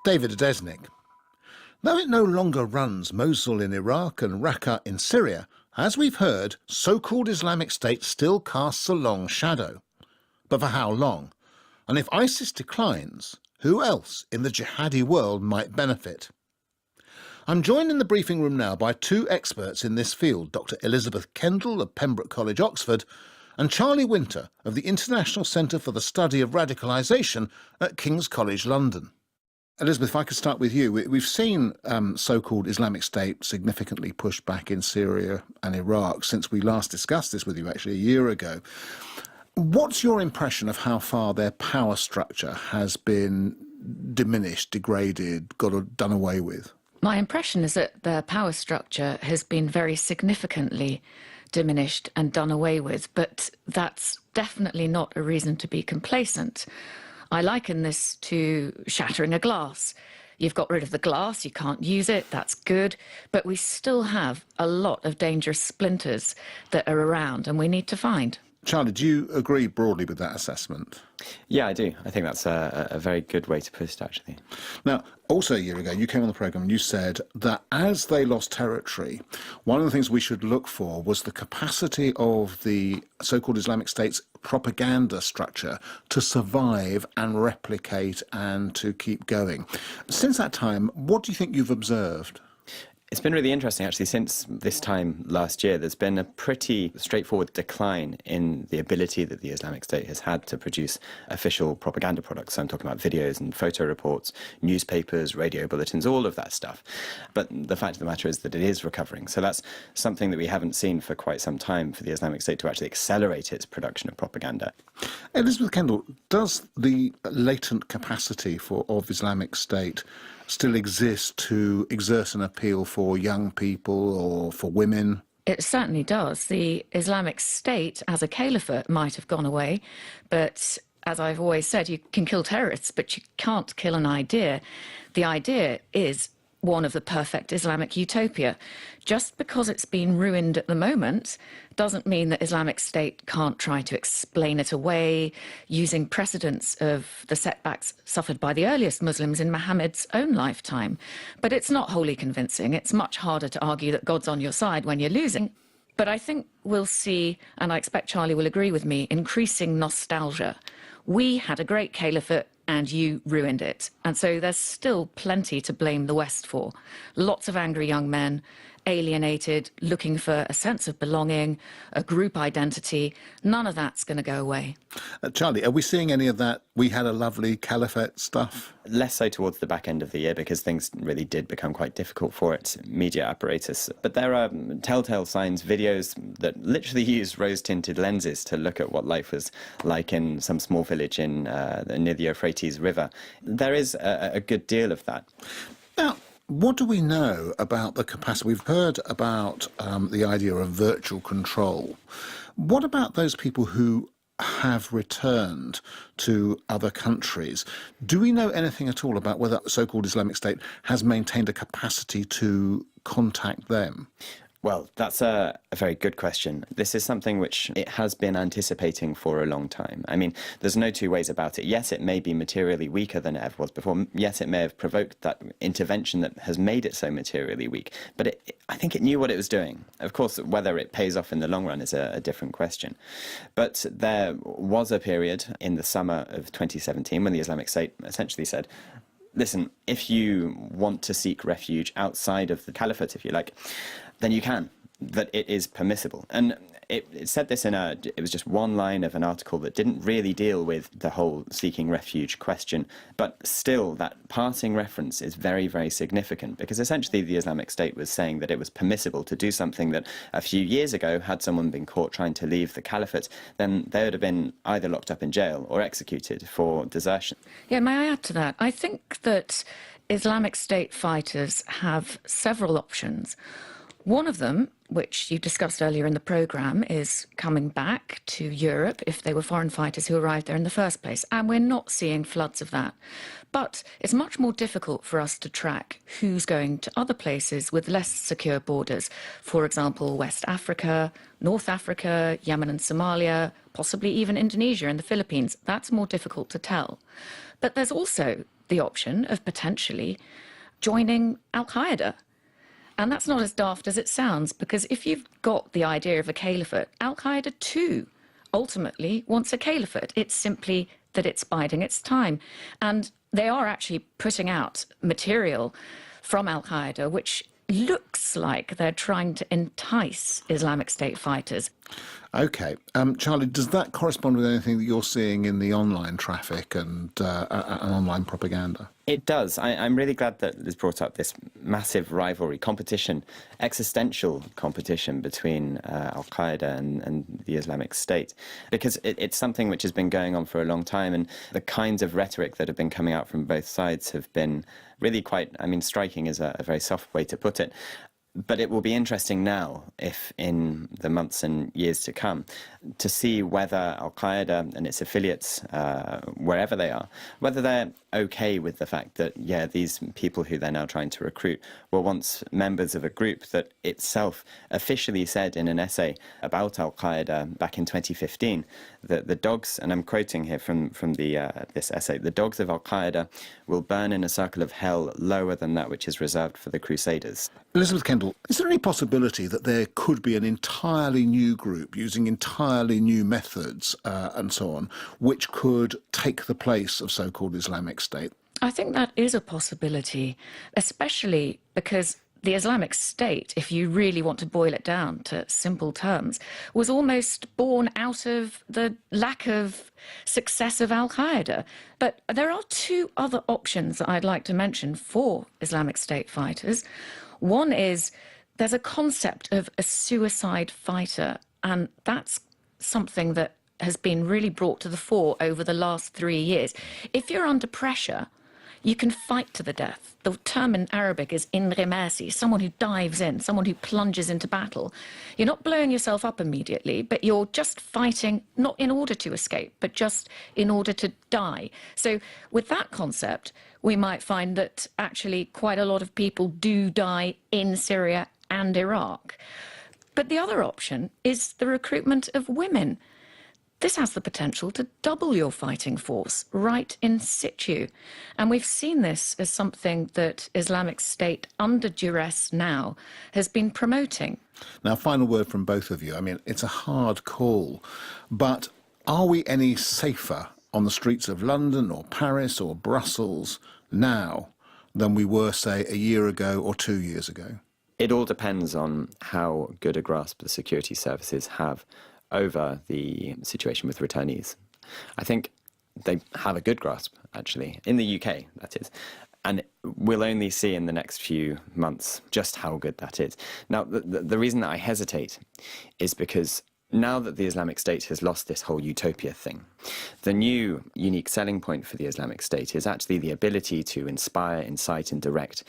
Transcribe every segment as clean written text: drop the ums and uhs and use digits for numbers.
David Adesnik. Though it no longer runs Mosul in Iraq and Raqqa in Syria, as we've heard, so-called Islamic State still casts a long shadow. But for how long? And if ISIS declines, who else in the jihadi world might benefit? I'm joined in the briefing room now by two experts in this field, Dr. Elizabeth Kendall of Pembroke College, Oxford, and Charlie Winter of the International Centre for the Study of Radicalisation at King's College, London. Elizabeth, if I could start with you. We've seen so-called Islamic State significantly pushed back in Syria and Iraq since we last discussed this with you actually a year ago. What's your impression of how far their power structure has been diminished, degraded, done away with? My impression is that their power structure has been very significantly diminished and done away with, but that's definitely not a reason to be complacent. I liken this to shattering a glass. You've got rid of the glass, you can't use it, that's good, but we still have a lot of dangerous splinters that are around and we need to find. Charlie, do you agree broadly with that assessment? Yeah, I do. I think that's a very good way to put it, actually. Now, also a year ago, you came on the programme and you said that as they lost territory, one of the things we should look for was the capacity of the so-called Islamic State's propaganda structure to survive and replicate and to keep going. Since that time, what do you think you've observed? It's been really interesting, actually. Since this time last year, there's been a pretty straightforward decline in the ability that the Islamic State has had to produce official propaganda products. So I'm talking about videos and photo reports, newspapers, radio bulletins, all of that stuff. But the fact of the matter is that it is recovering. So that's something that we haven't seen for quite some time, for the Islamic State to actually accelerate its production of propaganda. Elizabeth Kendall, does the latent capacity of Islamic State still exist to exert an appeal for young people or for women? It certainly does. The Islamic State as a caliphate might have gone away, but as I've always said, you can kill terrorists, but you can't kill an idea. The idea is one of the perfect Islamic utopia. Just because it's been ruined at the moment doesn't mean that Islamic State can't try to explain it away using precedents of the setbacks suffered by the earliest Muslims in Muhammad's own lifetime. But it's not wholly convincing. It's much harder to argue that God's on your side when you're losing. But I think we'll see, and I expect Charlie will agree with me, increasing nostalgia. We had a great caliphate and you ruined it. And so there's still plenty to blame the West for. Lots of angry young men, alienated, looking for a sense of belonging, a group identity. None of that's going to go away. Charlie, are we seeing any of that "we had a lovely caliphate" stuff? Less so towards the back end of the year, because things really did become quite difficult for its media apparatus. But there are telltale signs, videos that literally use rose-tinted lenses to look at what life was like in some small village in near the Euphrates River. There is a good deal of that. Now, what do we know about the capacity? We've heard about the idea of virtual control. What about those people who have returned to other countries? Do we know anything at all about whether so-called Islamic State has maintained a capacity to contact them? Well, that's a very good question. This is something which it has been anticipating for a long time. I mean, there's no two ways about it. Yes, it may be materially weaker than it ever was before. Yes, it may have provoked that intervention that has made it so materially weak. But I think it knew what it was doing. Of course, whether it pays off in the long run is a different question. But there was a period in the summer of 2017 when the Islamic State essentially said, listen, if you want to seek refuge outside of the caliphate, if you like, then you can, that it is permissible. And it said this it was just one line of an article that didn't really deal with the whole seeking refuge question, but still that passing reference is very, very significant, because essentially the Islamic State was saying that it was permissible to do something that a few years ago, had someone been caught trying to leave the caliphate, then they would have been either locked up in jail or executed for desertion. Yeah, may I add to that? I think that Islamic State fighters have several options. One of them, which you discussed earlier in the programme, is coming back to Europe if they were foreign fighters who arrived there in the first place. And we're not seeing floods of that. But it's much more difficult for us to track who's going to other places with less secure borders. For example, West Africa, North Africa, Yemen and Somalia, possibly even Indonesia and the Philippines. That's more difficult to tell. But there's also the option of potentially joining Al-Qaeda. And that's not as daft as it sounds, because if you've got the idea of a caliphate, Al-Qaeda too ultimately wants a caliphate. It's simply that it's biding its time. And they are actually putting out material from Al-Qaeda which looks like they're trying to entice Islamic State fighters. OK. Charlie, does that correspond with anything that you're seeing in the online traffic and online propaganda? It does. I'm really glad that it's brought up this massive rivalry, competition, existential competition between Al-Qaeda and the Islamic State, because it's something which has been going on for a long time, and the kinds of rhetoric that have been coming out from both sides have been really quite, I mean, striking is a very soft way to put it. But it will be interesting now, if in the months and years to come, to see whether Al-Qaeda and its affiliates, wherever they are, whether they're okay with the fact that, yeah, these people who they're now trying to recruit were once members of a group that itself officially said in an essay about Al-Qaeda back in 2015 that the dogs, and I'm quoting here from this essay, the dogs of Al-Qaeda will burn in a circle of hell lower than that which is reserved for the Crusaders. Elizabeth Kendall, is there any possibility that there could be an entirely new group using entirely new methods and so on, which could take the place of so-called Islamic State? I think that is a possibility, especially because the Islamic State, if you really want to boil it down to simple terms, was almost born out of the lack of success of Al-Qaeda. But there are two other options that I'd like to mention for Islamic State fighters. One is there's a concept of a suicide fighter, and that's something that has been really brought to the fore over the last 3 years. If you're under pressure, you can fight to the death. The term in Arabic is inrimasi, someone who dives in, someone who plunges into battle. You're not blowing yourself up immediately, but you're just fighting not in order to escape, but just in order to die. So with that concept, we might find that actually quite a lot of people do die in Syria and Iraq. But the other option is the recruitment of women. This has the potential to double your fighting force right in situ. And we've seen this as something that Islamic State, under duress now, has been promoting. Now, final word from both of you. I mean, it's a hard call, but are we any safer on the streets of London or Paris or Brussels now than we were, say, a year ago or 2 years ago? It all depends on how good a grasp the security services have over the situation with returnees. I think they have a good grasp, actually, in the UK, that is. And we'll only see in the next few months just how good that is. Now, the reason that I hesitate is because now that the Islamic State has lost this whole utopia thing, the new unique selling point for the Islamic State is actually the ability to inspire, incite and direct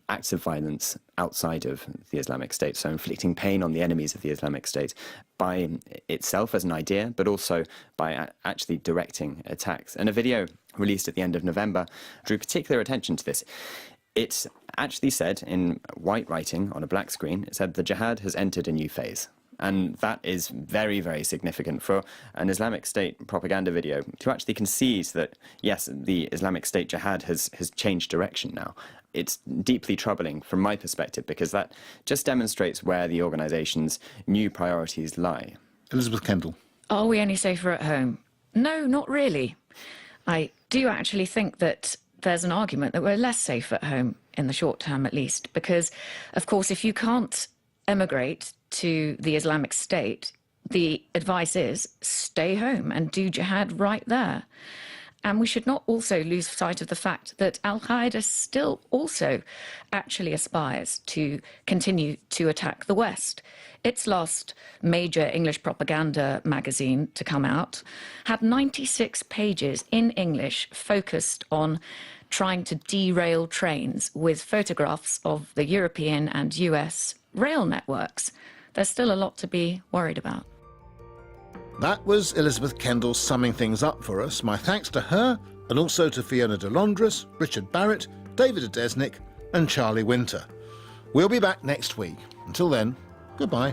acts of violence outside of the Islamic State, so inflicting pain on the enemies of the Islamic State by itself as an idea, but also by actually directing attacks. And a video released at the end of November drew particular attention to this. It actually said, in white writing on a black screen, it said, "The jihad has entered a new phase." And that is very, very significant for an Islamic State propaganda video to actually concede that, yes, the Islamic State jihad has changed direction now. It's deeply troubling from my perspective because that just demonstrates where the organisation's new priorities lie. Elizabeth Kendall. Are we any safer at home? No, not really. I do actually think that there's an argument that we're less safe at home, in the short term at least, because, of course, if you can't emigrate to the Islamic State, the advice is stay home and do jihad right there. And we should not also lose sight of the fact that Al-Qaeda still also actually aspires to continue to attack the West. Its last major English propaganda magazine to come out had 96 pages in English focused on trying to derail trains with photographs of the European and US rail networks. There's still a lot to be worried about. That was Elizabeth Kendall summing things up for us. My thanks to her, and also to Fiona de Londres, Richard Barrett, David Adesnik and Charlie Winter. We'll be back next week. Until then, goodbye.